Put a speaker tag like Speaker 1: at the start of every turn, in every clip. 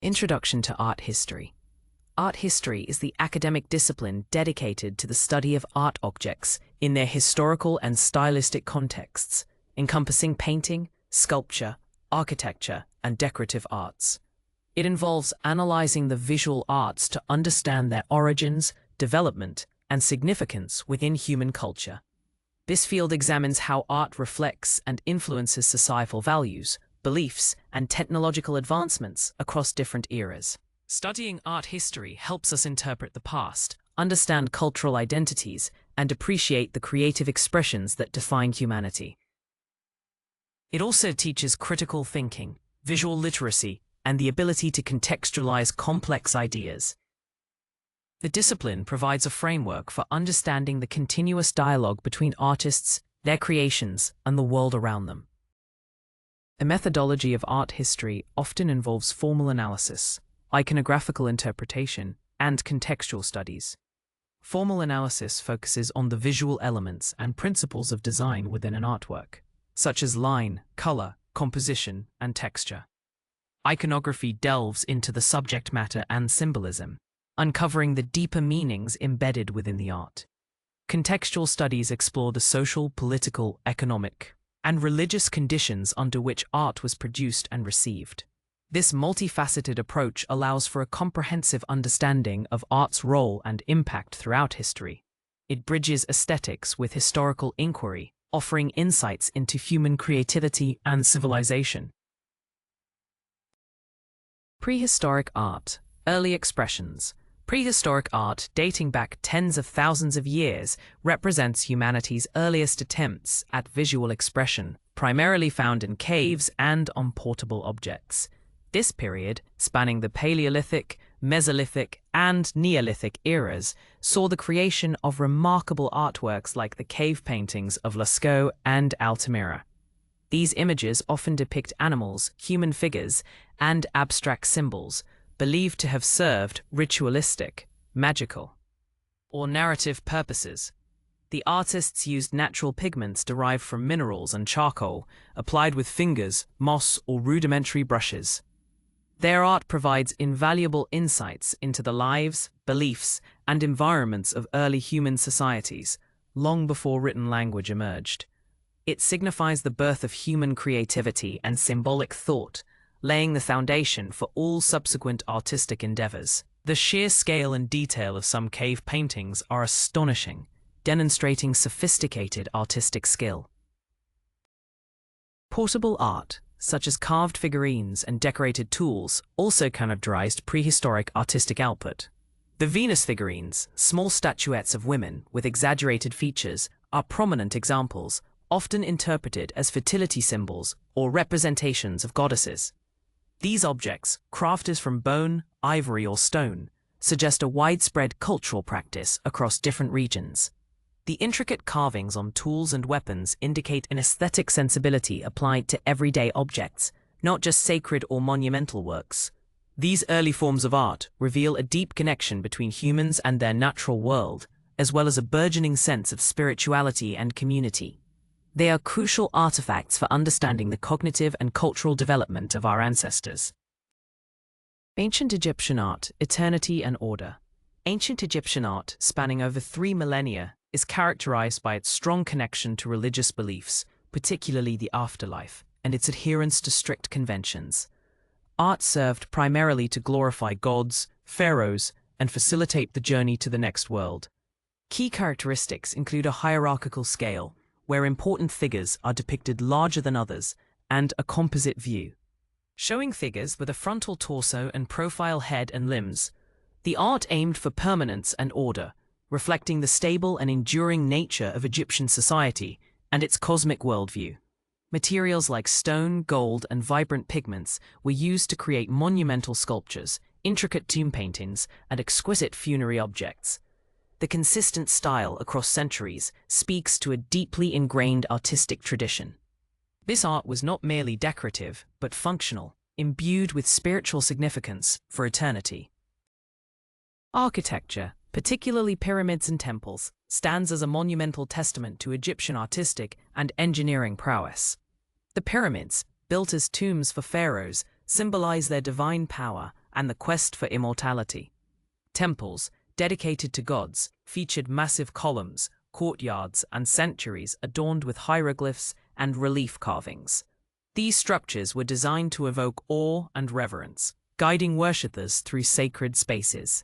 Speaker 1: Introduction to Art History. Art history is the academic discipline dedicated to the study of art objects in their historical and stylistic contexts, encompassing painting, sculpture, architecture, and decorative arts. It involves analyzing the visual arts to understand their origins, development, and significance within human culture. This field examines how art reflects and influences societal values, beliefs, and technological advancements across different eras. Studying art history helps us interpret the past, understand cultural identities, and appreciate the creative expressions that define humanity. It also teaches critical thinking, visual literacy, and the ability to contextualize complex ideas. The discipline provides a framework for understanding the continuous dialogue between artists, their creations, and the world around them. The methodology of art history often involves formal analysis, iconographical interpretation, and contextual studies. Formal analysis focuses on the visual elements and principles of design within an artwork, such as line, color, composition, and texture. Iconography delves into the subject matter and symbolism, uncovering the deeper meanings embedded within the art. Contextual studies explore the social, political, economic, and religious conditions under which art was produced and received. This multifaceted approach allows for a comprehensive understanding of art's role and impact throughout history. It bridges aesthetics with historical inquiry, offering insights into human creativity and civilization. Prehistoric art, early expressions. Prehistoric art, dating back tens of thousands of years, represents humanity's earliest attempts at visual expression, primarily found in caves and on portable objects. This period, spanning the Paleolithic, Mesolithic, and Neolithic eras, saw the creation of remarkable artworks like the cave paintings of Lascaux and Altamira. These images often depict animals, human figures, and abstract symbols, believed to have served ritualistic, magical, or narrative purposes. The artists used natural pigments derived from minerals and charcoal, applied with fingers, moss, or rudimentary brushes. Their art provides invaluable insights into the lives, beliefs, and environments of early human societies, long before written language emerged. It signifies the birth of human creativity and symbolic thought, laying the foundation for all subsequent artistic endeavors. The sheer scale and detail of some cave paintings are astonishing, demonstrating sophisticated artistic skill. Portable art, such as carved figurines and decorated tools, also characterized prehistoric artistic output. The Venus figurines, small statuettes of women with exaggerated features, are prominent examples, often interpreted as fertility symbols or representations of goddesses. These objects, crafted from bone, ivory, or stone, suggest a widespread cultural practice across different regions. The intricate carvings on tools and weapons indicate an aesthetic sensibility applied to everyday objects, not just sacred or monumental works. These early forms of art reveal a deep connection between humans and their natural world, as well as a burgeoning sense of spirituality and community. They are crucial artifacts for understanding the cognitive and cultural development of our ancestors. Ancient Egyptian art, eternity and order. Ancient Egyptian art, spanning over 3 millennia, is characterized by its strong connection to religious beliefs, particularly the afterlife, and its adherence to strict conventions. Art served primarily to glorify gods, pharaohs, and facilitate the journey to the next world. Key characteristics include a hierarchical scale, where important figures are depicted larger than others, and a composite view, showing figures with a frontal torso and profile head and limbs. The art aimed for permanence and order, reflecting the stable and enduring nature of Egyptian society and its cosmic worldview. Materials like stone, gold, and vibrant pigments were used to create monumental sculptures, intricate tomb paintings, and exquisite funerary objects. The consistent style across centuries speaks to a deeply ingrained artistic tradition. This art was not merely decorative, but functional, imbued with spiritual significance for eternity. Architecture, particularly pyramids and temples, stands as a monumental testament to Egyptian artistic and engineering prowess. The pyramids, built as tombs for pharaohs, symbolize their divine power and the quest for immortality. Temples, dedicated to gods, featured massive columns, courtyards, and sanctuaries adorned with hieroglyphs and relief carvings. These structures were designed to evoke awe and reverence, guiding worshippers through sacred spaces.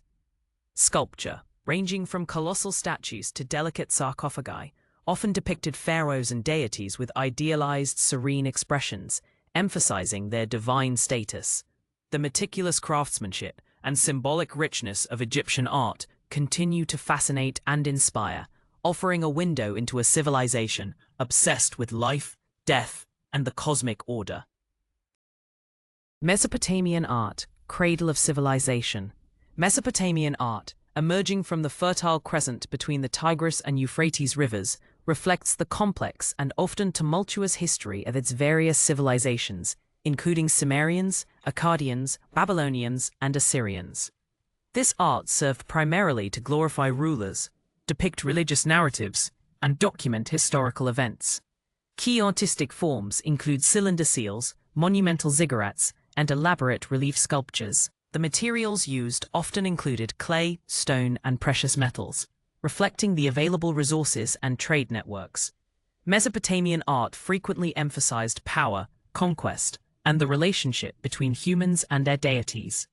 Speaker 1: Sculpture, ranging from colossal statues to delicate sarcophagi, often depicted pharaohs and deities with idealized, serene expressions, emphasizing their divine status. The meticulous craftsmanship and symbolic richness of Egyptian art continue to fascinate and inspire, offering a window into a civilization obsessed with life, death, and the cosmic order. Mesopotamian art, cradle of civilization. Mesopotamian art, emerging from the Fertile Crescent between the Tigris and Euphrates rivers, reflects the complex and often tumultuous history of its various civilizations, including Sumerians, Akkadians, Babylonians, and Assyrians. This art served primarily to glorify rulers, depict religious narratives, and document historical events. Key artistic forms include cylinder seals, monumental ziggurats, and elaborate relief sculptures. The materials used often included clay, stone, and precious metals, reflecting the available resources and trade networks. Mesopotamian art frequently emphasized power, conquest, and the relationship between humans and their deities.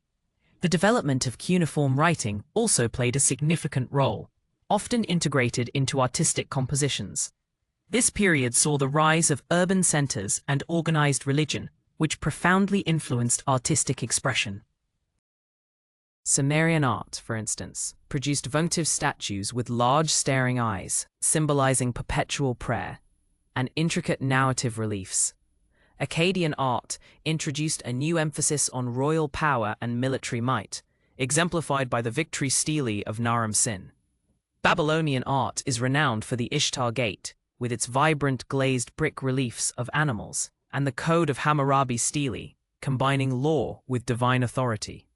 Speaker 1: The development of cuneiform writing also played a significant role, often integrated into artistic compositions. This period saw the rise of urban centers and organized religion, which profoundly influenced artistic expression. Sumerian art, for instance, produced votive statues with large staring eyes, symbolizing perpetual prayer, and intricate narrative reliefs. Akkadian art introduced a new emphasis on royal power and military might, exemplified by the victory stele of Naram Sin. Babylonian art is renowned for the Ishtar Gate, with its vibrant glazed brick reliefs of animals, and the Code of Hammurabi stele, combining law with divine authority.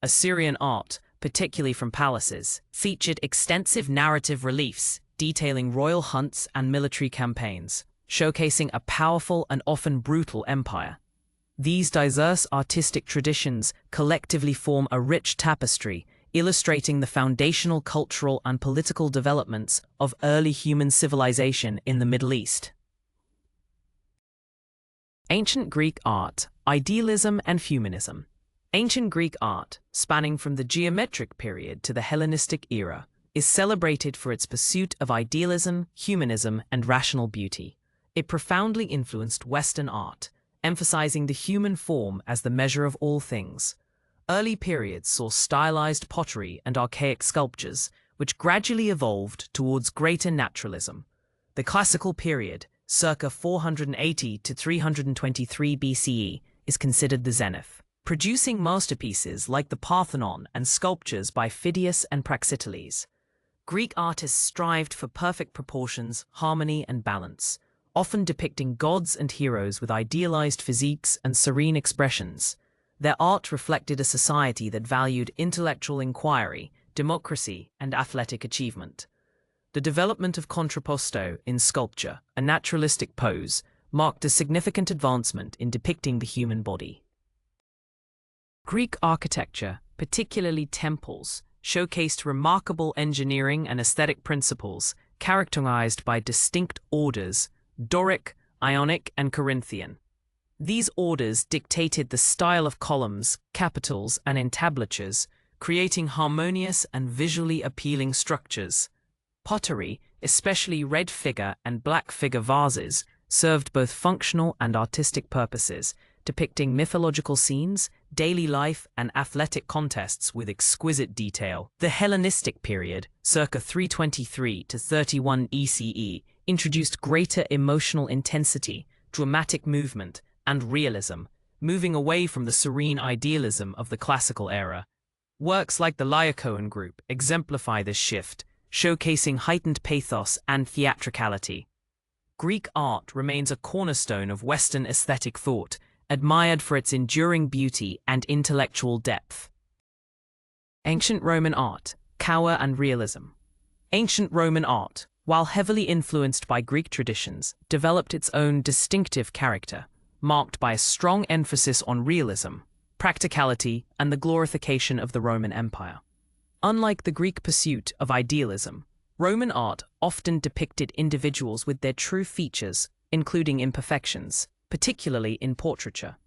Speaker 1: Assyrian art, particularly from palaces, featured extensive narrative reliefs detailing royal hunts and military campaigns, showcasing a powerful and often brutal empire. These diverse artistic traditions collectively form a rich tapestry, illustrating the foundational cultural and political developments of early human civilization in the Middle East. Ancient Greek art, idealism and humanism. Ancient Greek art, spanning from the geometric period to the Hellenistic era, is celebrated for its pursuit of idealism, humanism, and rational beauty. It profoundly influenced Western art, emphasizing the human form as the measure of all things. Early periods saw stylized pottery and archaic sculptures, which gradually evolved towards greater naturalism. The Classical period, circa 480 to 323 BCE, is considered the zenith, producing masterpieces like the Parthenon and sculptures by Phidias and Praxiteles. Greek artists strived for perfect proportions, harmony, and balance, often depicting gods and heroes with idealized physiques and serene expressions. Their art reflected a society that valued intellectual inquiry, democracy, and athletic achievement. The development of contrapposto in sculpture, a naturalistic pose, marked a significant advancement in depicting the human body. Greek architecture, particularly temples, showcased remarkable engineering and aesthetic principles characterized by distinct orders: Doric, Ionic, and Corinthian. These orders dictated the style of columns, capitals, and entablatures, creating harmonious and visually appealing structures. Pottery, especially red figure and black figure vases, served both functional and artistic purposes, depicting mythological scenes, daily life, and athletic contests with exquisite detail. The Hellenistic period, circa 323 to 31 ECE, introduced greater emotional intensity, dramatic movement, and realism, moving away from the serene idealism of the classical era. Works like the Laocoon group exemplify this shift, showcasing heightened pathos and theatricality. Greek art remains a cornerstone of Western aesthetic thought, admired for its enduring beauty and intellectual depth. Ancient Roman art, cower and realism. Ancient Roman art, while heavily influenced by Greek traditions, developed its own distinctive character, marked by a strong emphasis on realism. practicality, and the glorification of the Roman Empire. Unlike the Greek pursuit of idealism, Roman art often depicted individuals with their true features, including imperfections, particularly in portraiture.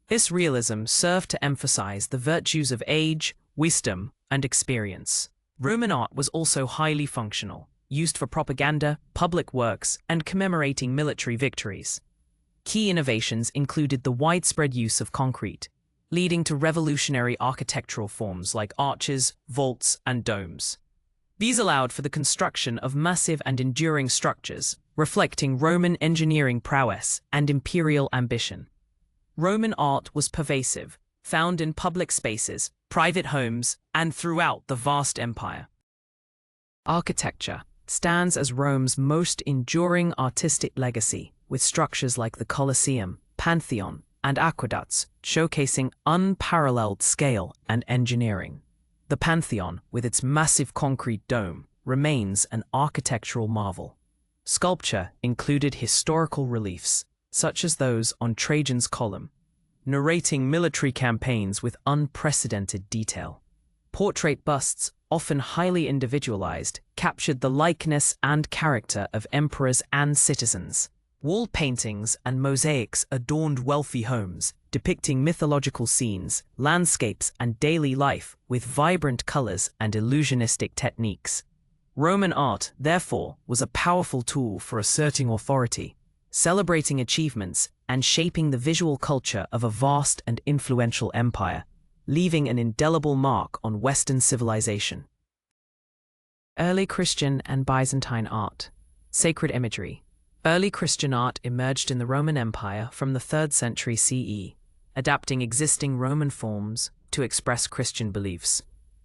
Speaker 1: This realism served to emphasize the virtues of age, wisdom, and experience. Roman art was also highly functional, used for propaganda, public works, and commemorating military victories. Key innovations included the widespread use of concrete, leading to revolutionary architectural forms like arches, vaults, and domes. These allowed for the construction of massive and enduring structures, reflecting Roman engineering prowess and imperial ambition. Roman art was pervasive, found in public spaces, private homes, and throughout the vast empire. Architecture stands as Rome's most enduring artistic legacy, with structures like the Colosseum, Pantheon, and aqueducts showcasing unparalleled scale and engineering. The Pantheon, with its massive concrete dome, remains an architectural marvel. Sculpture included historical reliefs, such as those on Trajan's column, narrating military campaigns with unprecedented detail. Portrait busts, often highly individualized, captured the likeness and character of emperors and citizens. Wall paintings and mosaics adorned wealthy homes, depicting mythological scenes, landscapes, and daily life with vibrant colors and illusionistic techniques. Roman art, therefore, was a powerful tool for asserting authority, celebrating achievements, and shaping the visual culture of a vast and influential empire, leaving an indelible mark on Western civilization. Early Christian and Byzantine art. Sacred imagery. Early Christian art emerged in the Roman Empire from the 3rd century CE, adapting existing Roman forms to express Christian beliefs.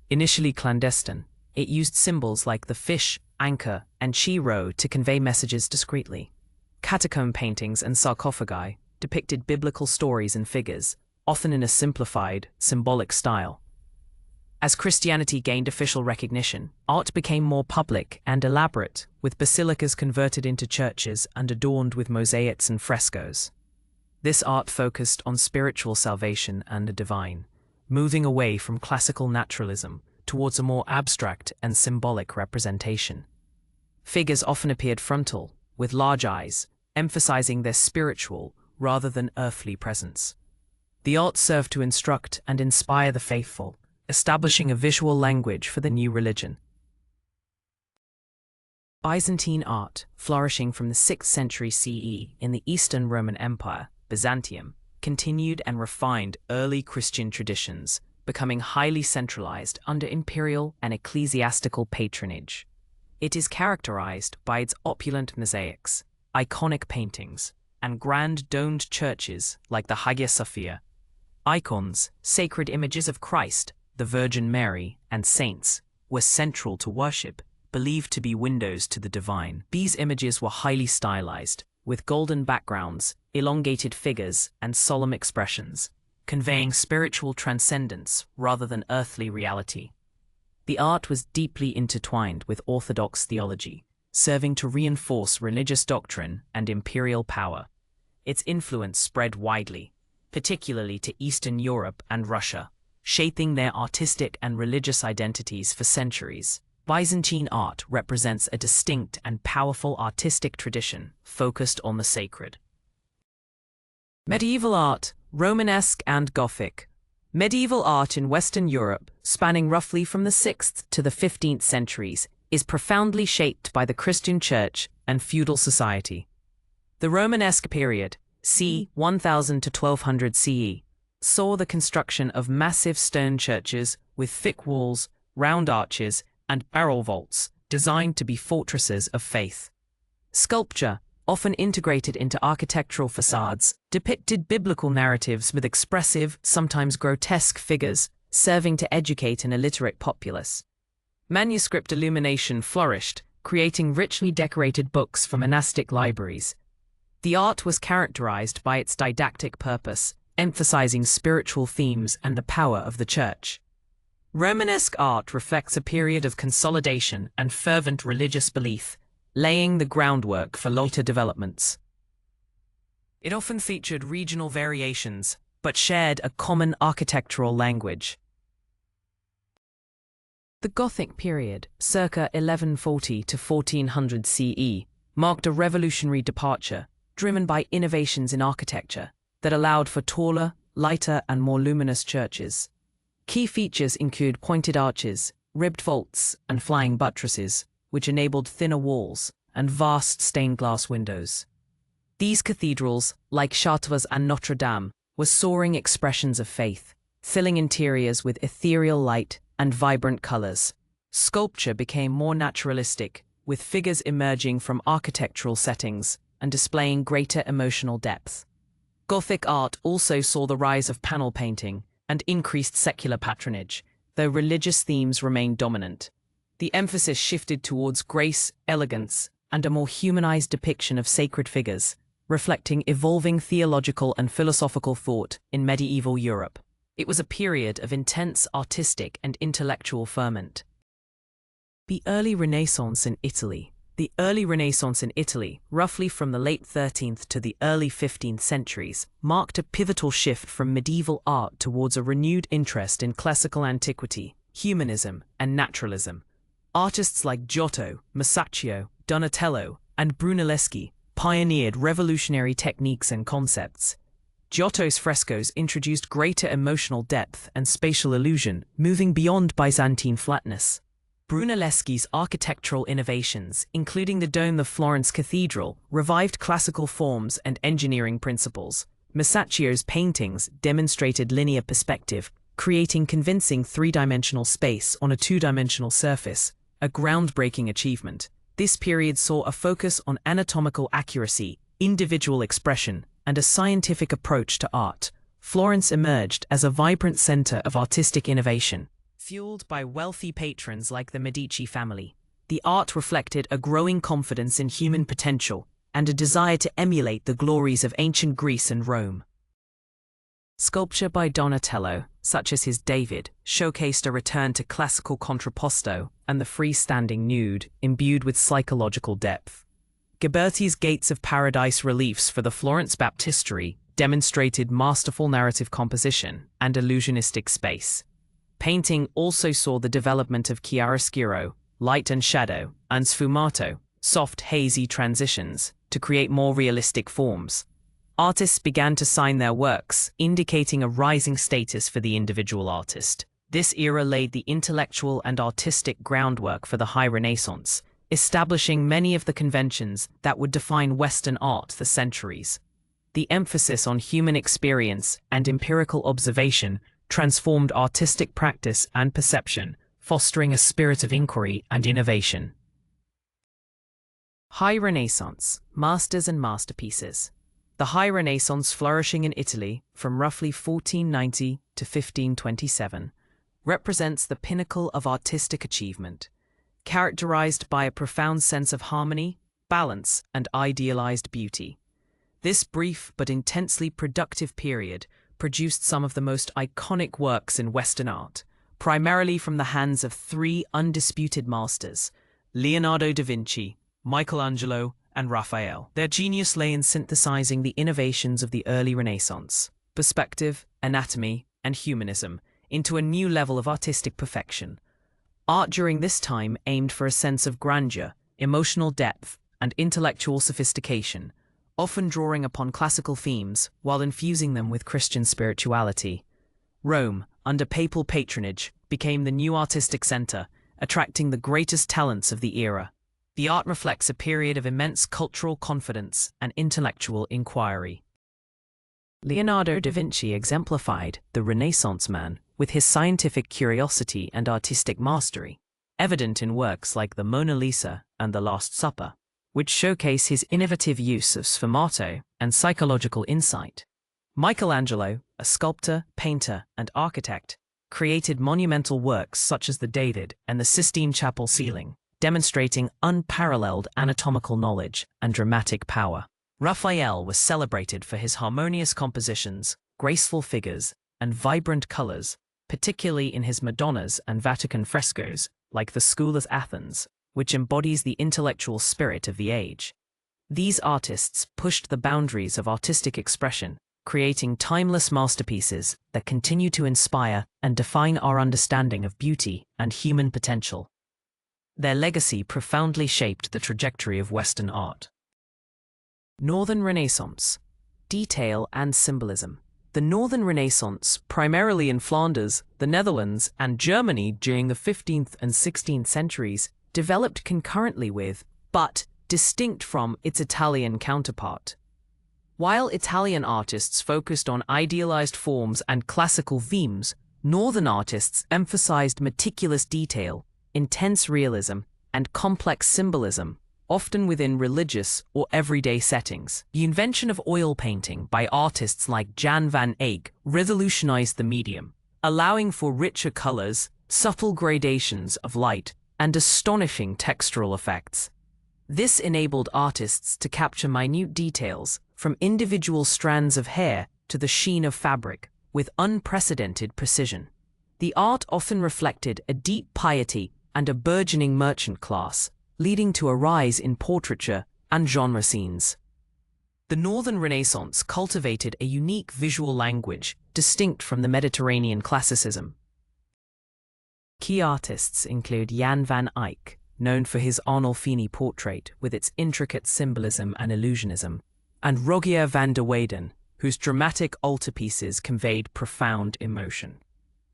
Speaker 1: Initially clandestine, it used symbols like the fish, anchor, and chi-rho to convey messages discreetly. Catacomb paintings and sarcophagi depicted biblical stories and figures, often in a simplified, symbolic style. As Christianity gained official recognition, art became more public and elaborate, with basilicas converted into churches and adorned with mosaics and frescoes. This art focused on spiritual salvation and the divine, moving away from classical naturalism towards a more abstract and symbolic representation. Figures often appeared frontal, with large eyes, emphasizing their spiritual rather than earthly presence. The art served to instruct and inspire the faithful, establishing a visual language for the new religion. Byzantine art, flourishing from the 6th century CE in the Eastern Roman Empire, Byzantium, continued and refined early Christian traditions, becoming highly centralized under imperial and ecclesiastical patronage. It is characterized by its opulent mosaics, iconic paintings, and grand domed churches like the Hagia Sophia. Icons, sacred images of Christ, the Virgin Mary, and saints, were central to worship, believed to be windows to the divine. These images were highly stylized, with golden backgrounds, elongated figures, and solemn expressions, conveying spiritual transcendence rather than earthly reality. The art was deeply intertwined with Orthodox theology, serving to reinforce religious doctrine and imperial power. Its influence spread widely, particularly to Eastern Europe and Russia, shaping their artistic and religious identities for centuries. Byzantine art represents a distinct and powerful artistic tradition focused on the sacred. Medieval art, Romanesque and Gothic. Medieval art in Western Europe, spanning roughly from the 6th to the 15th centuries, is profoundly shaped by the Christian Church and feudal society. The Romanesque period, c. 1000 to 1200 CE, saw the construction of massive stone churches with thick walls, round arches, and barrel vaults, designed to be fortresses of faith. Sculpture, often integrated into architectural facades, depicted biblical narratives with expressive, sometimes grotesque figures, serving to educate an illiterate populace. Manuscript illumination flourished, creating richly decorated books for monastic libraries. The art was characterized by its didactic purpose, emphasizing spiritual themes and the power of the Church. Romanesque art reflects a period of consolidation and fervent religious belief, laying the groundwork for later developments. It often featured regional variations, but shared a common architectural language. The Gothic period, circa 1140 to 1400 CE, marked a revolutionary departure, driven by innovations in architecture that allowed for taller, lighter, and more luminous churches. Key features include pointed arches, ribbed vaults, and flying buttresses, which enabled thinner walls and vast stained glass windows. These cathedrals, like Chartres and Notre Dame, were soaring expressions of faith, filling interiors with ethereal light and vibrant colors. Sculpture became more naturalistic, with figures emerging from architectural settings and displaying greater emotional depth. Gothic art also saw the rise of panel painting and increased secular patronage, though religious themes remained dominant. The emphasis shifted towards grace, elegance, and a more humanized depiction of sacred figures, reflecting evolving theological and philosophical thought in medieval Europe. It was a period of intense artistic and intellectual ferment. The early Renaissance in Italy. The early Renaissance in Italy, roughly from the late 13th to the early 15th centuries, marked a pivotal shift from medieval art towards a renewed interest in classical antiquity, humanism, and naturalism. Artists like Giotto, Masaccio, Donatello, and Brunelleschi pioneered revolutionary techniques and concepts. Giotto's frescoes introduced greater emotional depth and spatial illusion, moving beyond Byzantine flatness. Brunelleschi's architectural innovations, including the dome of Florence Cathedral, revived classical forms and engineering principles. Masaccio's paintings demonstrated linear perspective, creating convincing three-dimensional space on a two-dimensional surface, a groundbreaking achievement. This period saw a focus on anatomical accuracy, individual expression, and a scientific approach to art. Florence emerged as a vibrant center of artistic innovation. Fueled by wealthy patrons like the Medici family, the art reflected a growing confidence in human potential and a desire to emulate the glories of ancient Greece and Rome. Sculpture by Donatello, such as his David, showcased a return to classical contrapposto and the freestanding nude, imbued with psychological depth. Ghiberti's Gates of Paradise reliefs for the Florence Baptistery demonstrated masterful narrative composition and illusionistic space. Painting also saw the development of chiaroscuro, light and shadow, and sfumato, soft hazy transitions, to create more realistic forms. Artists began to sign their works, indicating a rising status for the individual artist. This era laid the intellectual and artistic groundwork for the High Renaissance, establishing many of the conventions that would define Western art for centuries. The emphasis on human experience and empirical observation transformed artistic practice and perception, fostering a spirit of inquiry and innovation. High Renaissance, masters and masterpieces. The High Renaissance, flourishing in Italy from roughly 1490 to 1527, represents the pinnacle of artistic achievement, characterized by a profound sense of harmony, balance, and idealized beauty. This brief but intensely productive period produced some of the most iconic works in Western art, primarily from the hands of three undisputed masters: Leonardo da Vinci, Michelangelo, and Raphael. Their genius lay in synthesizing the innovations of the early Renaissance, perspective, anatomy, and humanism, into a new level of artistic perfection. Art during this time aimed for a sense of grandeur, emotional depth, and intellectual sophistication, often drawing upon classical themes while infusing them with Christian spirituality. Rome, under papal patronage, became the new artistic center, attracting the greatest talents of the era. The art reflects a period of immense cultural confidence and intellectual inquiry. Leonardo da Vinci exemplified the Renaissance man with his scientific curiosity and artistic mastery, evident in works like the Mona Lisa and the Last Supper, which showcase his innovative use of sfumato and psychological insight. Michelangelo, a sculptor, painter, and architect, created monumental works such as the David and the Sistine Chapel ceiling, demonstrating unparalleled anatomical knowledge and dramatic power. Raphael was celebrated for his harmonious compositions, graceful figures, and vibrant colors, particularly in his Madonnas and Vatican frescoes, like the School at Athens, which embodies the intellectual spirit of the age. These artists pushed the boundaries of artistic expression, creating timeless masterpieces that continue to inspire and define our understanding of beauty and human potential. Their legacy profoundly shaped the trajectory of Western art. Northern Renaissance. Detail and symbolism. The Northern Renaissance, primarily in Flanders, the Netherlands, and Germany during the 15th and 16th centuries, developed concurrently with, but distinct from, its Italian counterpart. While Italian artists focused on idealized forms and classical themes, Northern artists emphasized meticulous detail, intense realism, and complex symbolism, often within religious or everyday settings. The invention of oil painting by artists like Jan van Eyck revolutionized the medium, allowing for richer colors, subtle gradations of light, and astonishing textural effects. This enabled artists to capture minute details, from individual strands of hair to the sheen of fabric, with unprecedented precision. The art often reflected a deep piety and a burgeoning merchant class, leading to a rise in portraiture and genre scenes. The Northern Renaissance cultivated a unique visual language distinct from the Mediterranean classicism. Key artists include Jan van Eyck, known for his Arnolfini portrait with its intricate symbolism and illusionism, and Rogier van der Weyden, whose dramatic altarpieces conveyed profound emotion.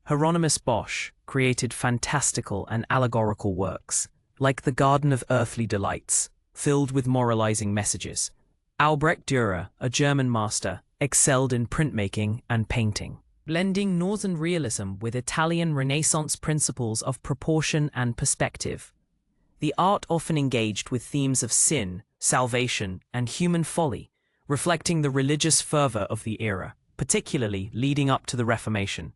Speaker 1: Hieronymus Bosch created fantastical and allegorical works, like the Garden of Earthly Delights, filled with moralizing messages. Albrecht Dürer, a German master, excelled in printmaking and painting, blending Northern realism with Italian Renaissance principles of proportion and perspective. The art often engaged with themes of sin, salvation, and human folly, reflecting the religious fervor of the era, particularly leading up to the Reformation.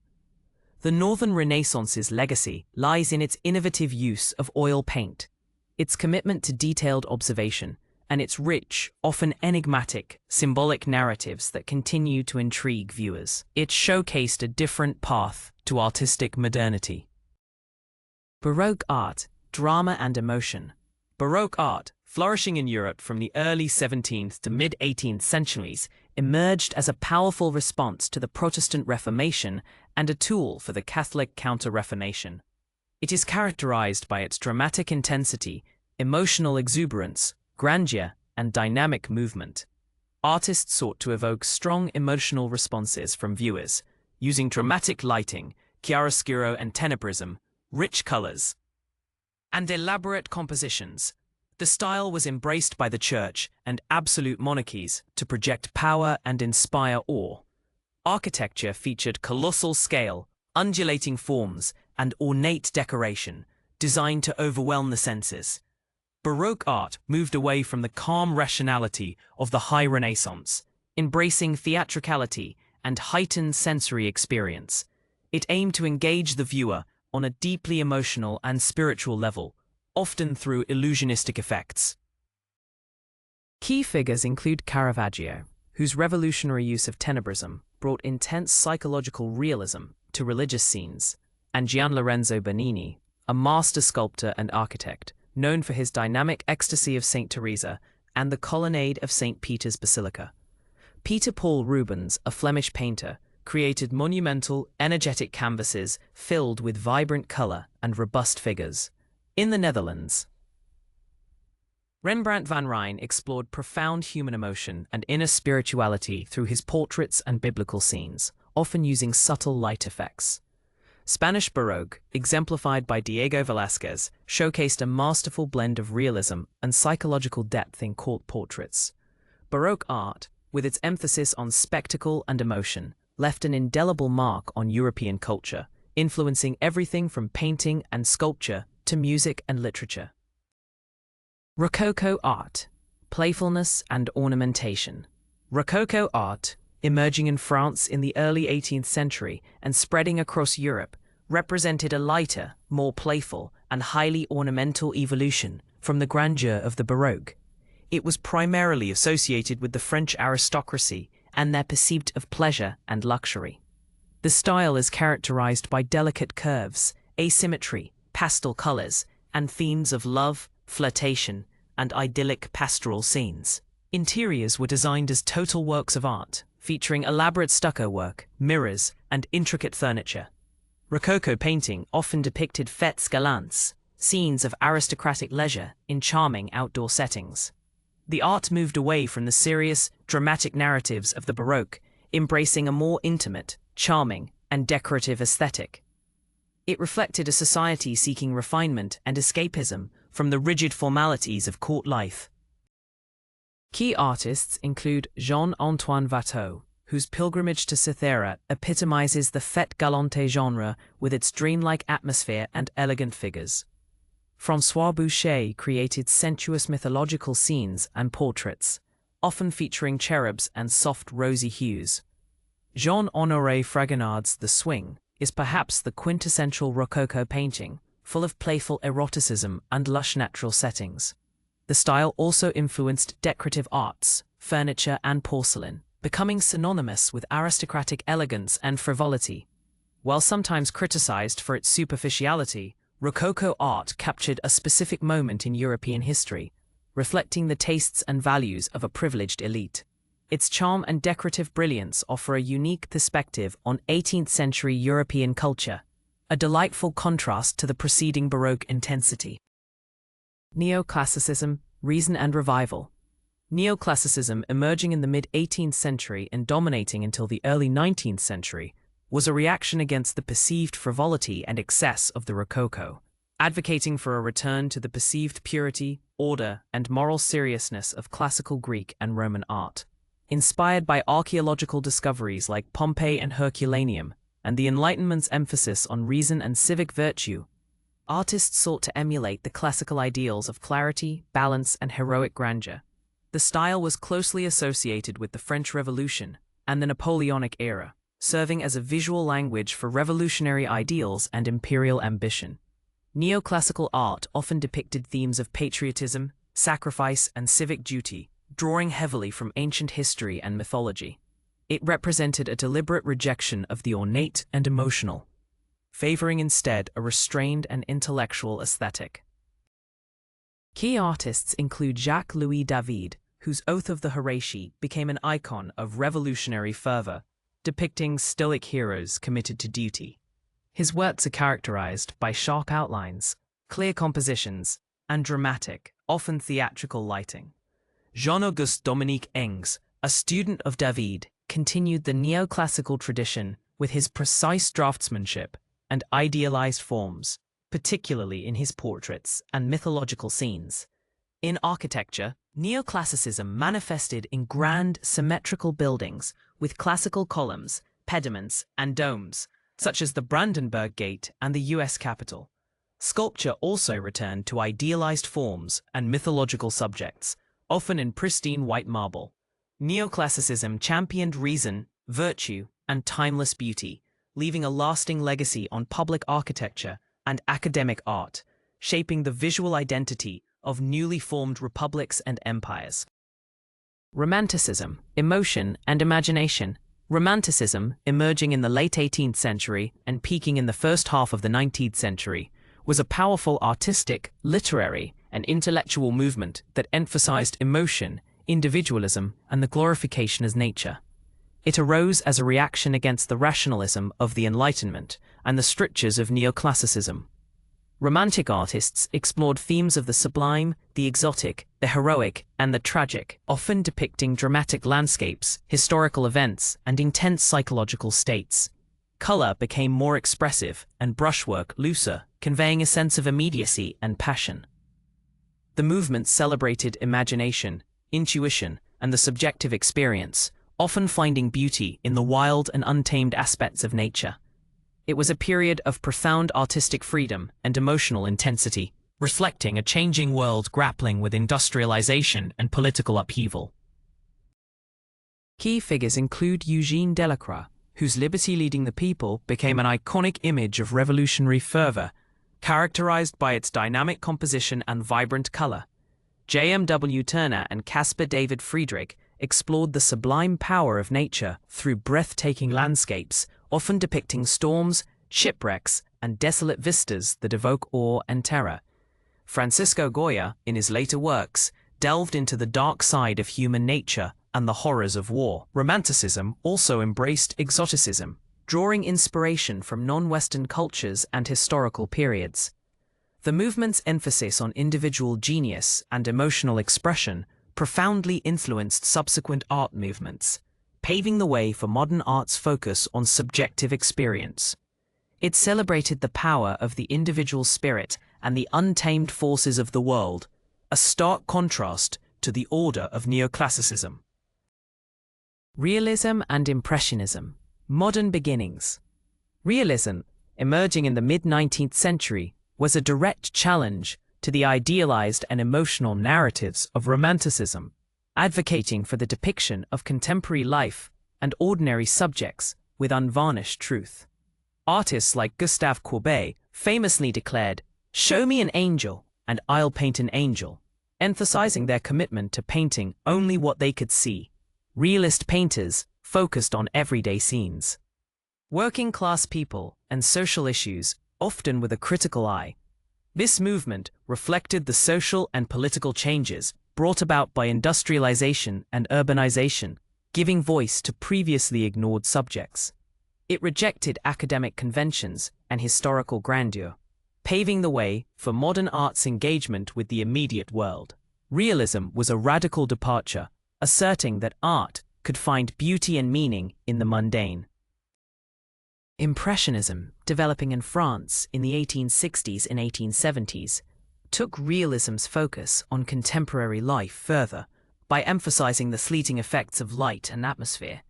Speaker 1: The Northern Renaissance's legacy lies in its innovative use of oil paint, its commitment to detailed observation, and its rich, often enigmatic, symbolic narratives that continue to intrigue viewers. It showcased a different path to artistic modernity. Baroque art, drama and emotion. Baroque art, flourishing in Europe from the early 17th to mid-18th centuries, emerged as a powerful response to the Protestant Reformation and a tool for the Catholic Counter-Reformation. It is characterized by its dramatic intensity, emotional exuberance, grandeur, and dynamic movement. Artists sought to evoke strong emotional responses from viewers, using dramatic lighting, chiaroscuro and tenebrism, rich colors, and elaborate compositions. The style was embraced by the Church and absolute monarchies to project power and inspire awe. Architecture featured colossal scale, undulating forms, and ornate decoration, designed to overwhelm the senses. Baroque art moved away from the calm rationality of the High Renaissance, embracing theatricality and heightened sensory experience. It aimed to engage the viewer on a deeply emotional and spiritual level, often through illusionistic effects. Key figures include Caravaggio, whose revolutionary use of tenebrism brought intense psychological realism to religious scenes, and Gian Lorenzo Bernini, a master sculptor and architect, known for his dynamic ecstasy of St. Teresa and the colonnade of St. Peter's Basilica. Peter Paul Rubens, a Flemish painter, created monumental, energetic canvases filled with vibrant color and robust figures. In the Netherlands, Rembrandt van Rijn explored profound human emotion and inner spirituality through his portraits and biblical scenes, often using subtle light effects. Spanish Baroque, exemplified by Diego Velázquez, showcased a masterful blend of realism and psychological depth in court portraits. Baroque art, with its emphasis on spectacle and emotion, left an indelible mark on European culture, influencing everything from painting and sculpture to music and literature. Rococo art, playfulness and ornamentation. Rococo art, emerging in France in the early 18th century and spreading across Europe, represented a lighter, more playful, and highly ornamental evolution from the grandeur of the Baroque. It was primarily associated with the French aristocracy and their pursuit of pleasure and luxury. The style is characterized by delicate curves, asymmetry, pastel colors, and themes of love, flirtation, and idyllic pastoral scenes. Interiors were designed as total works of art, featuring elaborate stucco work, mirrors, and intricate furniture. Rococo painting often depicted fêtes galantes, scenes of aristocratic leisure in charming outdoor settings. The art moved away from the serious, dramatic narratives of the Baroque, embracing a more intimate, charming, and decorative aesthetic. It reflected a society seeking refinement and escapism from the rigid formalities of court life. Key artists include Jean-Antoine Watteau, whose Pilgrimage to Cythera epitomizes the fête galante genre with its dreamlike atmosphere and elegant figures. François Boucher created sensuous mythological scenes and portraits, often featuring cherubs and soft rosy hues. Jean-Honoré Fragonard's The Swing is perhaps the quintessential Rococo painting, full of playful eroticism and lush natural settings. The style also influenced decorative arts, furniture, and porcelain, becoming synonymous with aristocratic elegance and frivolity. While sometimes criticized for its superficiality, Rococo art captured a specific moment in European history, reflecting the tastes and values of a privileged elite. Its charm and decorative brilliance offer a unique perspective on 18th-century European culture, a delightful contrast to the preceding Baroque intensity. Neoclassicism, Reason and Revival. Neoclassicism, emerging in the mid-18th century and dominating until the early 19th century, was a reaction against the perceived frivolity and excess of the Rococo, advocating for a return to the perceived purity, order, and moral seriousness of classical Greek and Roman art. Inspired by archaeological discoveries like Pompeii and Herculaneum, and the Enlightenment's emphasis on reason and civic virtue, artists sought to emulate the classical ideals of clarity, balance, and heroic grandeur. The style was closely associated with the French Revolution and the Napoleonic era, serving as a visual language for revolutionary ideals and imperial ambition. Neoclassical art often depicted themes of patriotism, sacrifice, and civic duty, drawing heavily from ancient history and mythology. It represented a deliberate rejection of the ornate and emotional, favoring instead a restrained and intellectual aesthetic. Key artists include Jacques-Louis David, whose Oath of the Horatii became an icon of revolutionary fervor, depicting stoic heroes committed to duty. His works are characterized by sharp outlines, clear compositions, and dramatic, often theatrical lighting. Jean-Auguste Dominique Engels, a student of David, continued the neoclassical tradition with his precise draftsmanship and idealized forms, particularly in his portraits and mythological scenes. In architecture, neoclassicism manifested in grand, symmetrical buildings with classical columns, pediments, and domes, such as the Brandenburg Gate and the U.S. Capitol. Sculpture also returned to idealized forms and mythological subjects, often in pristine white marble. Neoclassicism championed reason, virtue, and timeless beauty, leaving a lasting legacy on public architecture and academic art, shaping the visual identity of newly formed republics and empires. Romanticism, Emotion and Imagination. Romanticism, emerging in the late 18th century and peaking in the first half of the 19th century, was a powerful artistic, literary, and intellectual movement that emphasized emotion, individualism, and the glorification of nature. It arose as a reaction against the rationalism of the Enlightenment and the strictures of neoclassicism. Romantic artists explored themes of the sublime, the exotic, the heroic, and the tragic, often depicting dramatic landscapes, historical events, and intense psychological states. Color became more expressive and brushwork looser, conveying a sense of immediacy and passion. The movement celebrated imagination, intuition, and the subjective experience, often finding beauty in the wild and untamed aspects of nature. It was a period of profound artistic freedom and emotional intensity, reflecting a changing world grappling with industrialization and political upheaval. Key figures include Eugène Delacroix, whose Liberty Leading the People became an iconic image of revolutionary fervor, characterized by its dynamic composition and vibrant color. J.M.W. Turner and Caspar David Friedrich explored the sublime power of nature through breathtaking landscapes, often depicting storms, shipwrecks, and desolate vistas that evoke awe and terror. Francisco Goya, in his later works, delved into the dark side of human nature, and the horrors of war. Romanticism also embraced exoticism, drawing inspiration from non-Western cultures and historical periods. The movement's emphasis on individual genius and emotional expression profoundly influenced subsequent art movements, paving the way for modern art's focus on subjective experience. It celebrated the power of the individual spirit and the untamed forces of the world, a stark contrast to the order of neoclassicism. Realism and Impressionism, modern beginnings. Realism, emerging in the mid-19th century, was a direct challenge to the idealized and emotional narratives of Romanticism, advocating for the depiction of contemporary life and ordinary subjects with unvarnished truth. Artists like Gustave Courbet famously declared, "Show me an angel, and I'll paint an angel," emphasizing their commitment to painting only what they could see. Realist painters focused on everyday scenes. Working-class people and social issues, often with a critical eye. This movement reflected the social and political changes brought about by industrialization and urbanization, giving voice to previously ignored subjects. It rejected academic conventions and historical grandeur, paving the way for modern art's engagement with the immediate world. Realism was a radical departure, asserting that art could find beauty and meaning in the mundane. Impressionism, developing in France in the 1860s and 1870s, took realism's focus on contemporary life further by emphasizing the fleeting effects of light and atmosphere.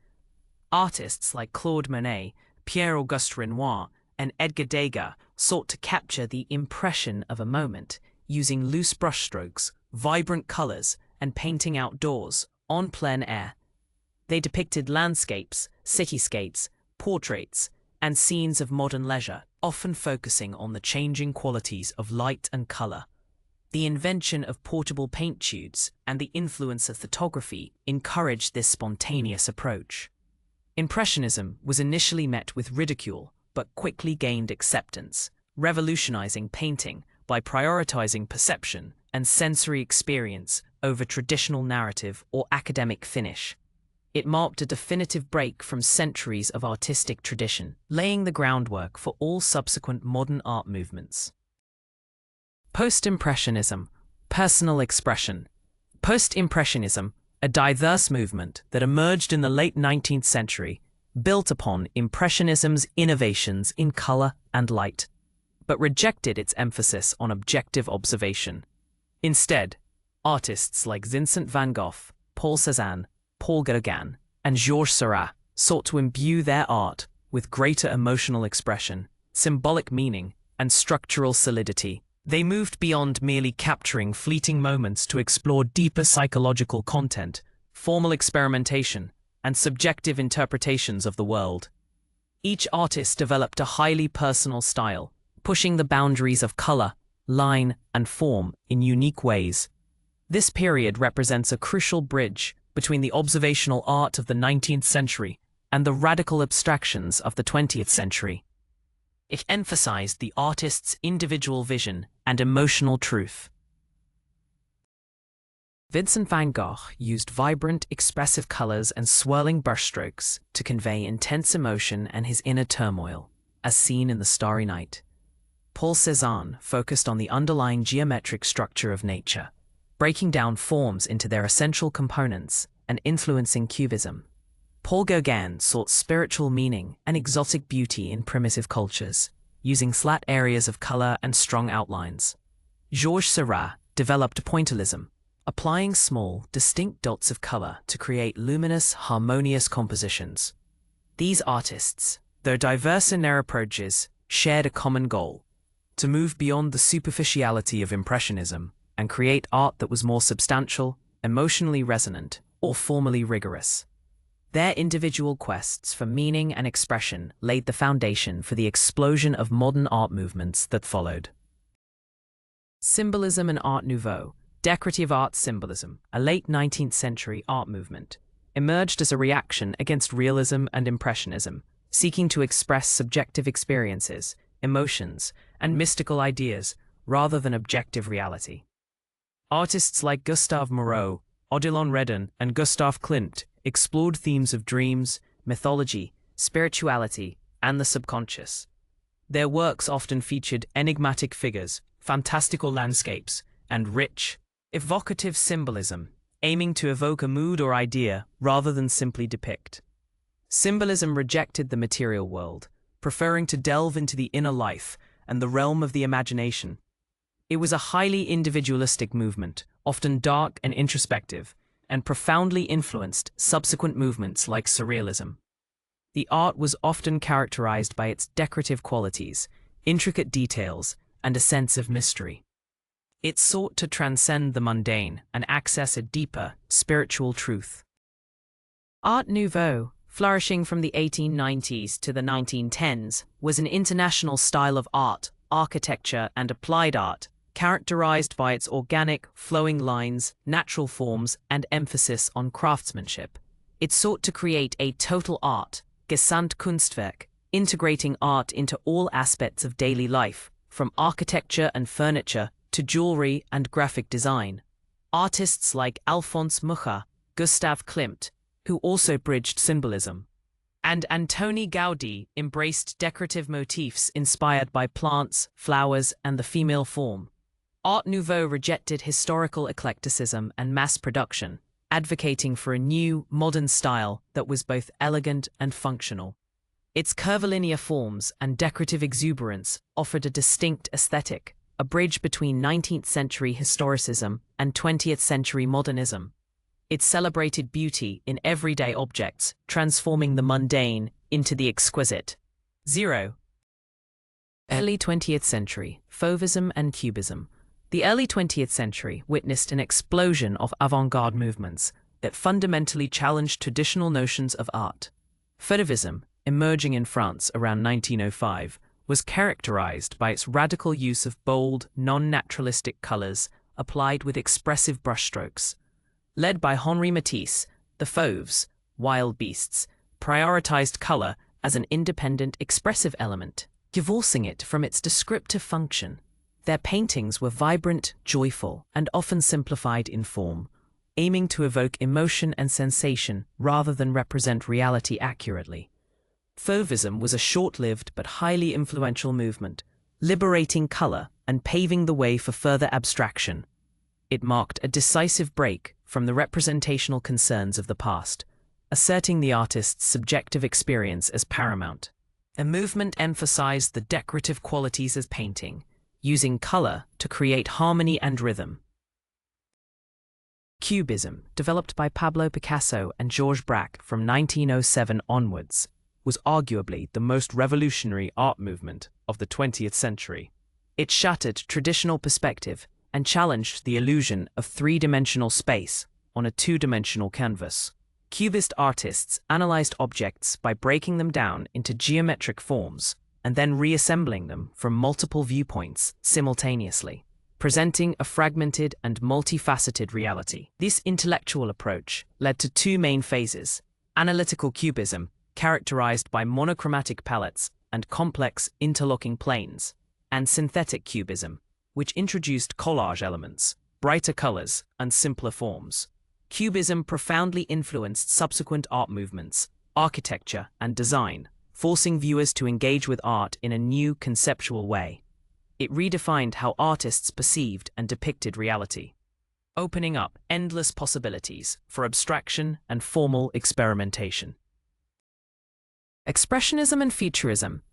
Speaker 1: Artists like Claude Monet, Pierre-Auguste Renoir, and Edgar Degas sought to capture the impression of a moment, using loose brushstrokes, vibrant colors, and painting outdoors, en plein air. They depicted landscapes, cityscapes, portraits, and scenes of modern leisure, often focusing on the changing qualities of light and color. The invention of portable paint tubes and the influence of photography encouraged this spontaneous approach. Impressionism was initially met with ridicule, but quickly gained acceptance, revolutionizing painting by prioritizing perception and sensory experience over traditional narrative or academic finish. It marked a definitive break from centuries of artistic tradition, laying the groundwork for all subsequent modern art movements. Post-Impressionism, personal expression. Post-Impressionism, a diverse movement that emerged in the late 19th century, built upon Impressionism's innovations in color and light, but rejected its emphasis on objective observation. Instead, artists like Vincent van Gogh, Paul Cézanne, Paul Gauguin, and Georges Seurat sought to imbue their art with greater emotional expression, symbolic meaning, and structural solidity. They moved beyond merely capturing fleeting moments to explore deeper psychological content, formal experimentation, and subjective interpretations of the world. Each artist developed a highly personal style, pushing the boundaries of color, line, and form in unique ways. This period represents a crucial bridge between the observational art of the 19th century and the radical abstractions of the 20th century. It emphasized the artist's individual vision and emotional truth. Vincent van Gogh used vibrant, expressive colors and swirling brushstrokes to convey intense emotion and his inner turmoil, as seen in the Starry Night. Paul Cézanne focused on the underlying geometric structure of nature, breaking down forms into their essential components and influencing Cubism. Paul Gauguin sought spiritual meaning and exotic beauty in primitive cultures, using flat areas of color and strong outlines. Georges Seurat developed pointillism, applying small, distinct dots of color to create luminous, harmonious compositions. These artists, though diverse in their approaches, shared a common goal: to move beyond the superficiality of Impressionism and create art that was more substantial, emotionally resonant, or formally rigorous. Their individual quests for meaning and expression laid the foundation for the explosion of modern art movements that followed. Symbolism and Art Nouveau, decorative art symbolism, a late 19th century art movement, emerged as a reaction against realism and Impressionism, seeking to express subjective experiences, emotions, and mystical ideas rather than objective reality. Artists like Gustave Moreau, Odilon Redon, and Gustav Klimt explored themes of dreams, mythology, spirituality, and the subconscious. Their works often featured enigmatic figures, fantastical landscapes, and rich, evocative symbolism, aiming to evoke a mood or idea rather than simply depict. Symbolism rejected the material world, preferring to delve into the inner life and the realm of the imagination. It was a highly individualistic movement, often dark and introspective, and profoundly influenced subsequent movements like Surrealism. The art was often characterized by its decorative qualities, intricate details, and a sense of mystery. It sought to transcend the mundane and access a deeper, spiritual truth. Art Nouveau, flourishing from the 1890s to the 1910s, was an international style of art, architecture, and applied art, characterized by its organic, flowing lines, natural forms, and emphasis on craftsmanship. It sought to create a total art, Gesamtkunstwerk, integrating art into all aspects of daily life, from architecture and furniture to jewelry and graphic design. Artists like Alphonse Mucha, Gustav Klimt, who also bridged symbolism, and Antoni Gaudí embraced decorative motifs inspired by plants, flowers, and the female form. Art Nouveau rejected historical eclecticism and mass production, advocating for a new, modern style that was both elegant and functional. Its curvilinear forms and decorative exuberance offered a distinct aesthetic, a bridge between 19th-century historicism and 20th-century modernism. It celebrated beauty in everyday objects, transforming the mundane into the exquisite. 0. Early 20th century, Fauvism and Cubism. The early 20th century witnessed an explosion of avant-garde movements that fundamentally challenged traditional notions of art. Fauvism, emerging in France around 1905, was characterized by its radical use of bold, non-naturalistic colors applied with expressive brushstrokes. Led by Henri Matisse, the Fauves, wild beasts, prioritized color as an independent expressive element, divorcing it from its descriptive function. Their paintings were vibrant, joyful, and often simplified in form, aiming to evoke emotion and sensation rather than represent reality accurately. Fauvism was a short-lived but highly influential movement, liberating color and paving the way for further abstraction. It marked a decisive break from the representational concerns of the past, asserting the artist's subjective experience as paramount. The movement emphasized the decorative qualities of painting, using color to create harmony and rhythm. Cubism, developed by Pablo Picasso and Georges Braque from 1907 onwards, was arguably the most revolutionary art movement of the 20th century. It shattered traditional perspective and challenged the illusion of three-dimensional space on a two-dimensional canvas. Cubist artists analyzed objects by breaking them down into geometric forms and then reassembling them from multiple viewpoints simultaneously, presenting a fragmented and multifaceted reality. This intellectual approach led to two main phases: analytical cubism, characterized by monochromatic palettes and complex interlocking planes, and synthetic cubism, which introduced collage elements, brighter colors, and simpler forms. Cubism profoundly influenced subsequent art movements, architecture, and design, forcing viewers to engage with art in a new conceptual way. It redefined how artists perceived and depicted reality, opening up endless possibilities for abstraction and formal experimentation. Expressionism and Futurism.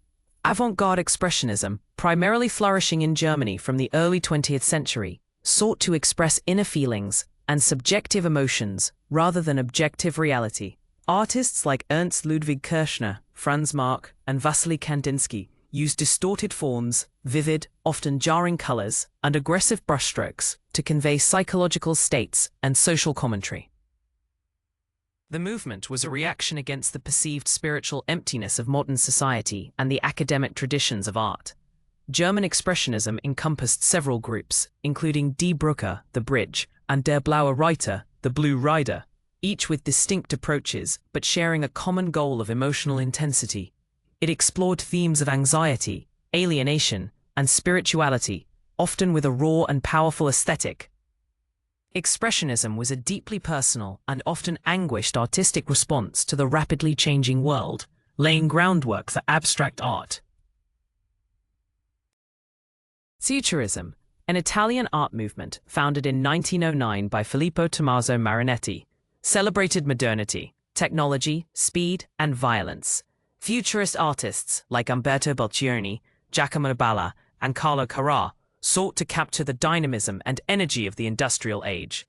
Speaker 1: Avant-garde expressionism, primarily flourishing in Germany from the early 20th century, sought to express inner feelings and subjective emotions rather than objective reality. Artists like Ernst Ludwig Kirchner, Franz Marc, and Wassily Kandinsky used distorted forms, vivid, often jarring colors, and aggressive brushstrokes to convey psychological states and social commentary. The movement was a reaction against the perceived spiritual emptiness of modern society and the academic traditions of art. German Expressionism encompassed several groups, including Die Brücke, the bridge, and Der Blaue Reiter, the Blue Rider, each with distinct approaches but sharing a common goal of emotional intensity. It explored themes of anxiety, alienation, and spirituality, often with a raw and powerful aesthetic. Expressionism was a deeply personal and often anguished artistic response to the rapidly changing world, laying groundwork for abstract art. Futurism, an Italian art movement founded in 1909 by Filippo Tommaso Marinetti, celebrated modernity, technology, speed, and violence. Futurist artists like Umberto Boccioni, Giacomo Balla, and Carlo Carrà sought to capture the dynamism and energy of the industrial age.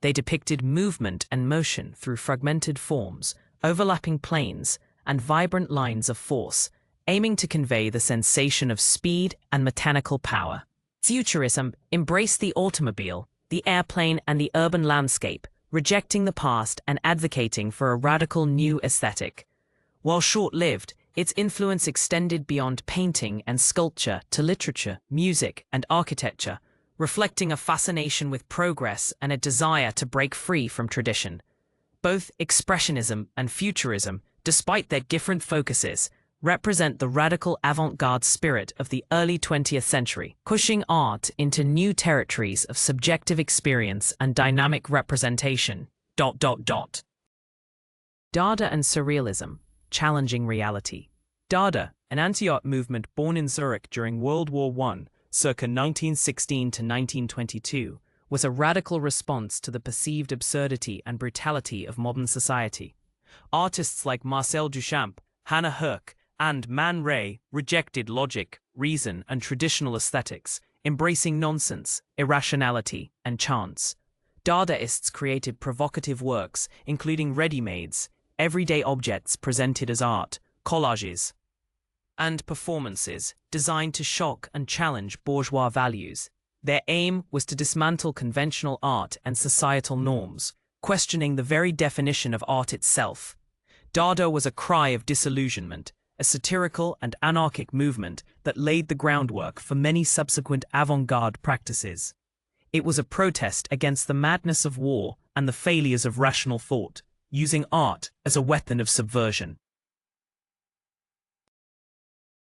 Speaker 1: They depicted movement and motion through fragmented forms, overlapping planes, and vibrant lines of force, aiming to convey the sensation of speed and mechanical power. Futurism embraced the automobile, the airplane, and the urban landscape, rejecting the past and advocating for a radical new aesthetic. While short-lived, its influence extended beyond painting and sculpture to literature, music, and architecture, reflecting a fascination with progress and a desire to break free from tradition. Both Expressionism and Futurism, despite their different focuses, represent the radical avant-garde spirit of the early 20th century, pushing art into new territories of subjective experience and dynamic representation. Dada and Surrealism, challenging reality. Dada, an anti-art movement born in Zurich during World War I, circa 1916 to 1922, was a radical response to the perceived absurdity and brutality of modern society. Artists like Marcel Duchamp, Hannah Höch, and Man Ray rejected logic, reason, and traditional aesthetics, embracing nonsense, irrationality, and chance. Dadaists created provocative works, including ready-mades, everyday objects presented as art, collages, and performances designed to shock and challenge bourgeois values. Their aim was to dismantle conventional art and societal norms, questioning the very definition of art itself. Dada was a cry of disillusionment, a satirical and anarchic movement that laid the groundwork for many subsequent avant-garde practices. It was a protest against the madness of war and the failures of rational thought, using art as a weapon of subversion.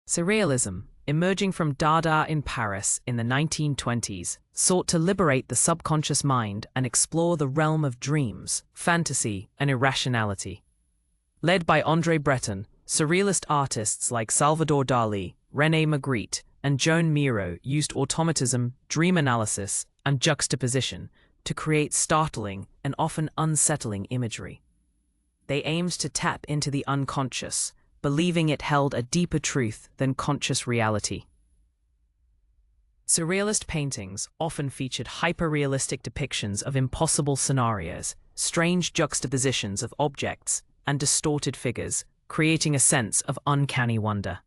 Speaker 1: Surrealism, emerging from Dada in Paris in the 1920s, sought to liberate the subconscious mind and explore the realm of dreams, fantasy, and irrationality. Led by André Breton, surrealist artists like Salvador Dali, René Magritte, and Joan Miro used automatism, dream analysis, and juxtaposition to create startling and often unsettling imagery. They aimed to tap into the unconscious, believing it held a deeper truth than conscious reality. Surrealist paintings often featured hyper-realistic depictions of impossible scenarios, strange juxtapositions of objects, and distorted figures, creating a sense of uncanny wonder.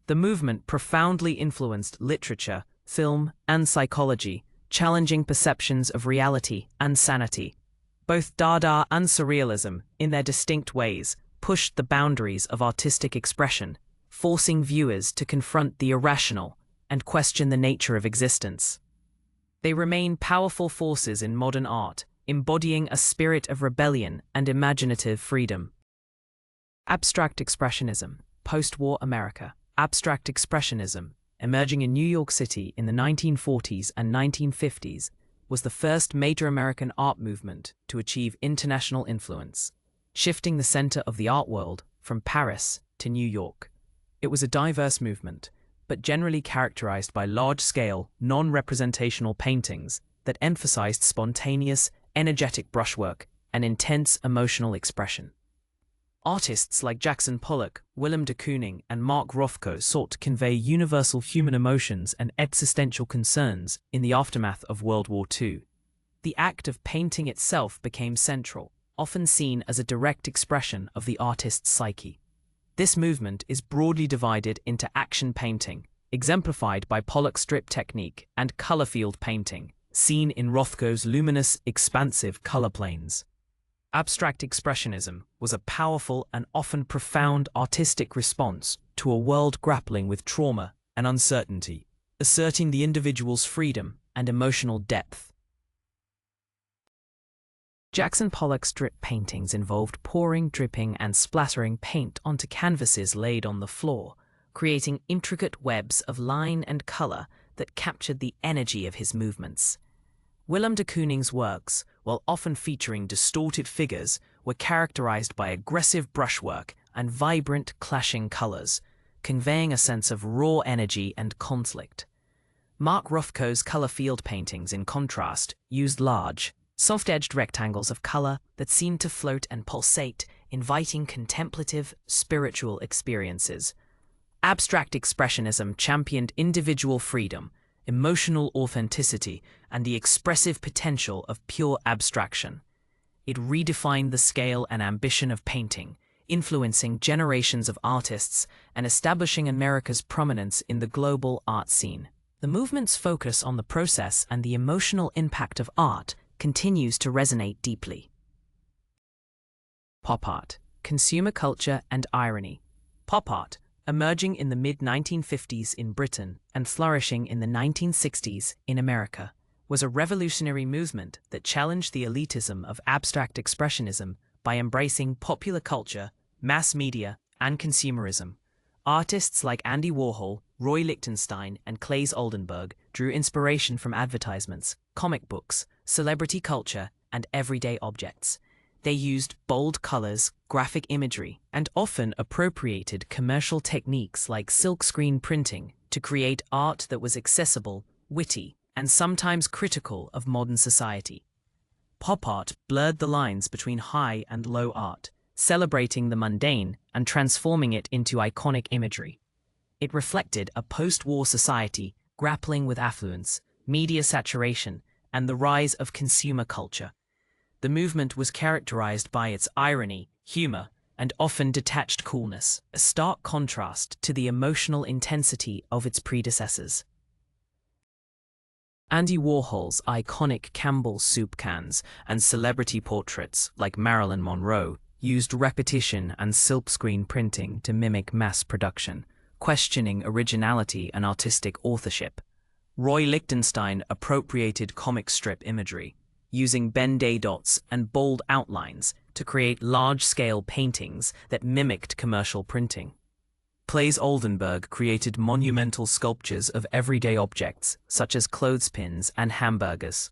Speaker 1: The movement profoundly influenced literature, film, and psychology, challenging perceptions of reality and sanity. Both Dada and Surrealism, in their distinct ways, pushed the boundaries of artistic expression, forcing viewers to confront the irrational and question the nature of existence. They remain powerful forces in modern art, embodying a spirit of rebellion and imaginative freedom. Abstract Expressionism, post-war America. Abstract Expressionism, emerging in New York City in the 1940s and 1950s, was the first major American art movement to achieve international influence, shifting the center of the art world from Paris to New York. It was a diverse movement, but generally characterized by large-scale, non-representational paintings that emphasized spontaneous, energetic brushwork and intense emotional expression. Artists like Jackson Pollock, Willem de Kooning, and Mark Rothko sought to convey universal human emotions and existential concerns in the aftermath of World War II. The act of painting itself became central, often seen as a direct expression of the artist's psyche. This movement is broadly divided into action painting, exemplified by Pollock's strip technique, and color field painting, seen in Rothko's luminous, expansive color planes. Abstract Expressionism was a powerful and often profound artistic response to a world grappling with trauma and uncertainty, asserting the individual's freedom and emotional depth. Jackson Pollock's strip paintings involved pouring, dripping, and splattering paint onto canvases laid on the floor, creating intricate webs of line and color that captured the energy of his movements. Willem de Kooning's works, while often featuring distorted figures, were characterized by aggressive brushwork and vibrant clashing colors, conveying a sense of raw energy and conflict. Mark Rothko's color field paintings, in contrast, used large, soft-edged rectangles of color that seemed to float and pulsate, inviting contemplative, spiritual experiences. Abstract expressionism championed individual freedom, emotional authenticity, and the expressive potential of pure abstraction. It redefined the scale and ambition of painting, influencing generations of artists and establishing America's prominence in the global art scene. The movement's focus on the process and the emotional impact of art continues to resonate deeply. Pop art, consumer culture and irony. Pop art, emerging in the mid-1950s in Britain and flourishing in the 1960s in America, was a revolutionary movement that challenged the elitism of abstract expressionism by embracing popular culture, mass media, and consumerism. Artists like Andy Warhol, Roy Lichtenstein, and Claes Oldenburg drew inspiration from advertisements, comic books, celebrity culture, and everyday objects. They used bold colors, graphic imagery, and often appropriated commercial techniques like silkscreen printing to create art that was accessible, witty, and sometimes critical of modern society. Pop art blurred the lines between high and low art, celebrating the mundane and transforming it into iconic imagery. It reflected a post-war society grappling with affluence, media saturation, and the rise of consumer culture. The movement was characterized by its irony, humor, and often detached coolness, a stark contrast to the emotional intensity of its predecessors. Andy Warhol's iconic Campbell's soup cans and celebrity portraits like Marilyn Monroe used repetition and silkscreen printing to mimic mass production, questioning originality and artistic authorship. Roy Lichtenstein appropriated comic strip imagery, using Ben-Day dots and bold outlines to create large-scale paintings that mimicked commercial printing. Claes Oldenburg created monumental sculptures of everyday objects, such as clothespins and hamburgers,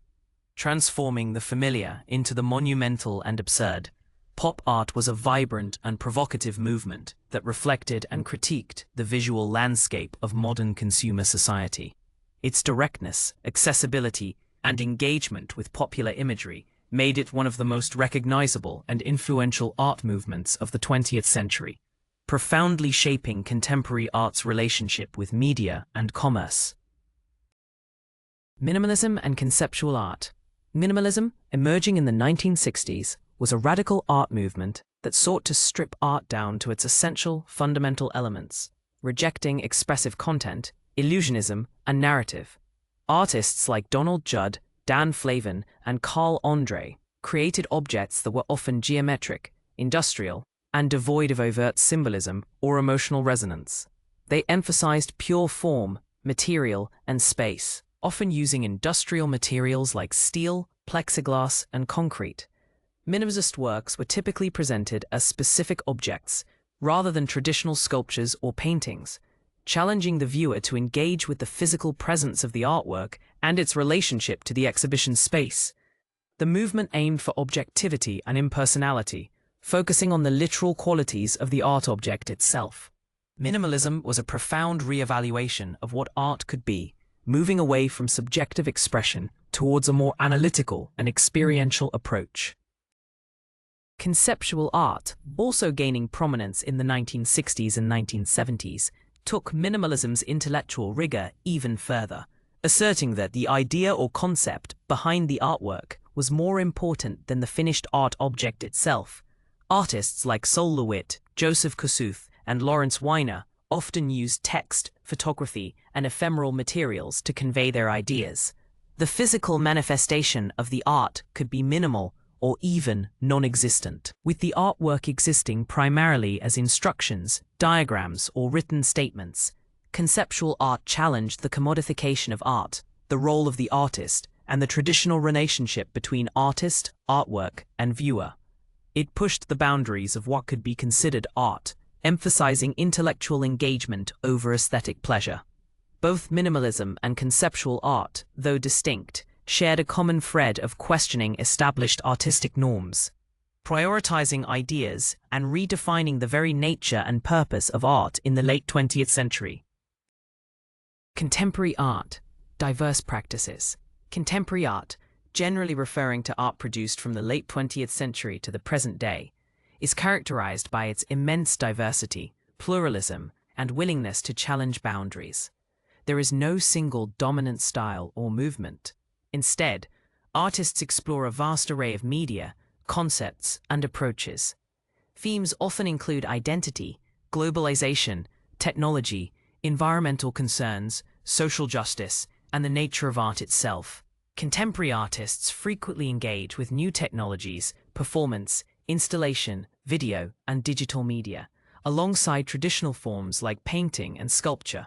Speaker 1: transforming the familiar into the monumental and absurd. Pop art was a vibrant and provocative movement that reflected and critiqued the visual landscape of modern consumer society. Its directness, accessibility, and engagement with popular imagery made it one of the most recognizable and influential art movements of the 20th century, profoundly shaping contemporary art's relationship with media and commerce. Minimalism and conceptual art. Minimalism, emerging in the 1960s, was a radical art movement that sought to strip art down to its essential, fundamental elements, rejecting expressive content, illusionism, and narrative. Artists like Donald Judd, Dan Flavin, and Carl Andre created objects that were often geometric, industrial, and devoid of overt symbolism or emotional resonance. They emphasized pure form, material, and space, often using industrial materials like steel, plexiglass, and concrete. Minimalist works were typically presented as specific objects, rather than traditional sculptures or paintings, challenging the viewer to engage with the physical presence of the artwork and its relationship to the exhibition space. The movement aimed for objectivity and impersonality, focusing on the literal qualities of the art object itself. Minimalism was a profound re-evaluation of what art could be, moving away from subjective expression towards a more analytical and experiential approach. Conceptual art, also gaining prominence in the 1960s and 1970s, took minimalism's intellectual rigor even further, asserting that the idea or concept behind the artwork was more important than the finished art object itself. Artists like Sol LeWitt, Joseph Kosuth, and Lawrence Weiner often used text, photography, and ephemeral materials to convey their ideas. The physical manifestation of the art could be minimal or even non-existent, with the artwork existing primarily as instructions, diagrams, or written statements. Conceptual art challenged the commodification of art, the role of the artist, and the traditional relationship between artist, artwork, and viewer. It pushed the boundaries of what could be considered art, emphasizing intellectual engagement over aesthetic pleasure. Both minimalism and conceptual art, though distinct, shared a common thread of questioning established artistic norms, prioritizing ideas, and redefining the very nature and purpose of art in the late 20th century. Contemporary art, diverse practices. Contemporary art, generally referring to art produced from the late 20th century to the present day, is characterized by its immense diversity, pluralism, and willingness to challenge boundaries. There is no single dominant style or movement. Instead, artists explore a vast array of media, concepts, and approaches. Themes often include identity, globalization, technology, environmental concerns, social justice, and the nature of art itself. Contemporary artists frequently engage with new technologies, performance, installation, video, and digital media, alongside traditional forms like painting and sculpture.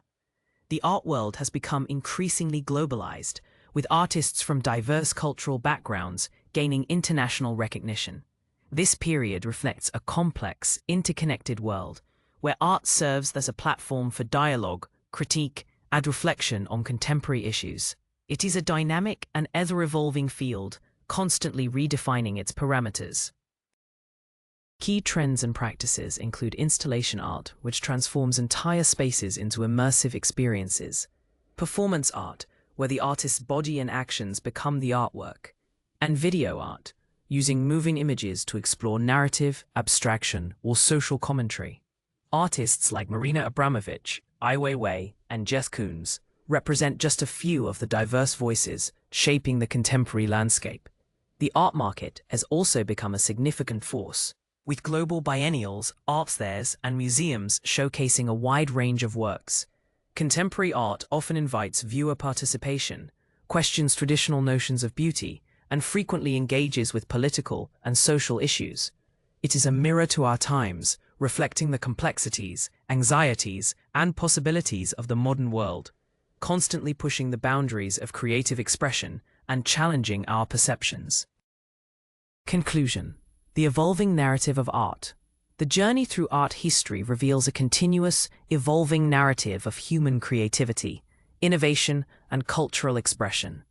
Speaker 1: The art world has become increasingly globalized, with artists from diverse cultural backgrounds gaining international recognition. This period reflects a complex, interconnected world, where art serves as a platform for dialogue, critique, and reflection on contemporary issues. It is a dynamic and ever-evolving field, constantly redefining its parameters. Key trends and practices include installation art, which transforms entire spaces into immersive experiences; performance art, where the artist's body and actions become the artwork; and video art, using moving images to explore narrative, abstraction, or social commentary. Artists like Marina Abramović, Ai Weiwei, and Jess Koons represent just a few of the diverse voices shaping the contemporary landscape. The art market has also become a significant force, with global biennials, art fairs, and museums showcasing a wide range of works. Contemporary art often invites viewer participation, questions traditional notions of beauty, and frequently engages with political and social issues. It is a mirror to our times, reflecting the complexities, anxieties, and possibilities of the modern world, constantly pushing the boundaries of creative expression and challenging our perceptions. Conclusion: the evolving narrative of art. The journey through art history reveals a continuous, evolving narrative of human creativity, innovation, and cultural expression.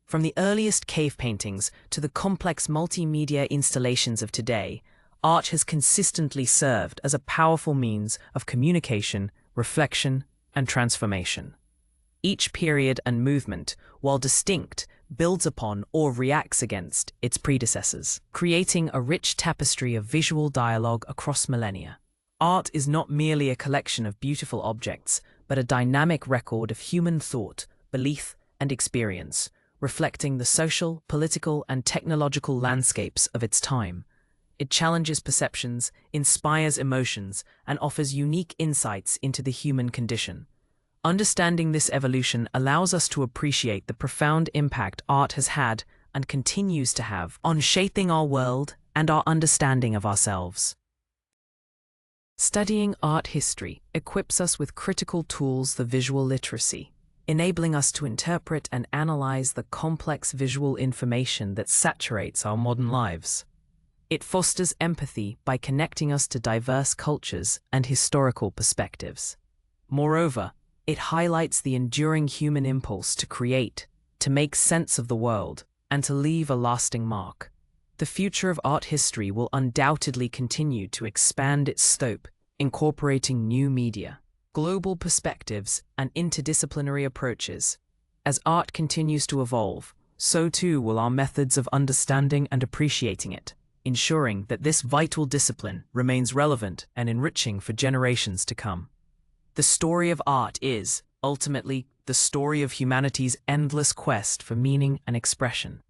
Speaker 1: From the earliest cave paintings to the complex multimedia installations of today, art has consistently served as a powerful means of communication, reflection, and transformation. Each period and movement, while distinct, builds upon or reacts against its predecessors, creating a rich tapestry of visual dialogue across millennia. Art is not merely a collection of beautiful objects, but a dynamic record of human thought, belief, and experience, reflecting the social, political, and technological landscapes of its time. It challenges perceptions, inspires emotions, and offers unique insights into the human condition. Understanding this evolution allows us to appreciate the profound impact art has had and continues to have on shaping our world and our understanding of ourselves. Studying art history equips us with critical tools for visual literacy, enabling us to interpret and analyze the complex visual information that saturates our modern lives. It fosters empathy by connecting us to diverse cultures and historical perspectives. Moreover, it highlights the enduring human impulse to create, to make sense of the world, and to leave a lasting mark. The future of art history will undoubtedly continue to expand its scope, incorporating new media, global perspectives, and interdisciplinary approaches. As art continues to evolve, so too will our methods of understanding and appreciating it, ensuring that this vital discipline remains relevant and enriching for generations to come. The story of art is, ultimately, the story of humanity's endless quest for meaning and expression.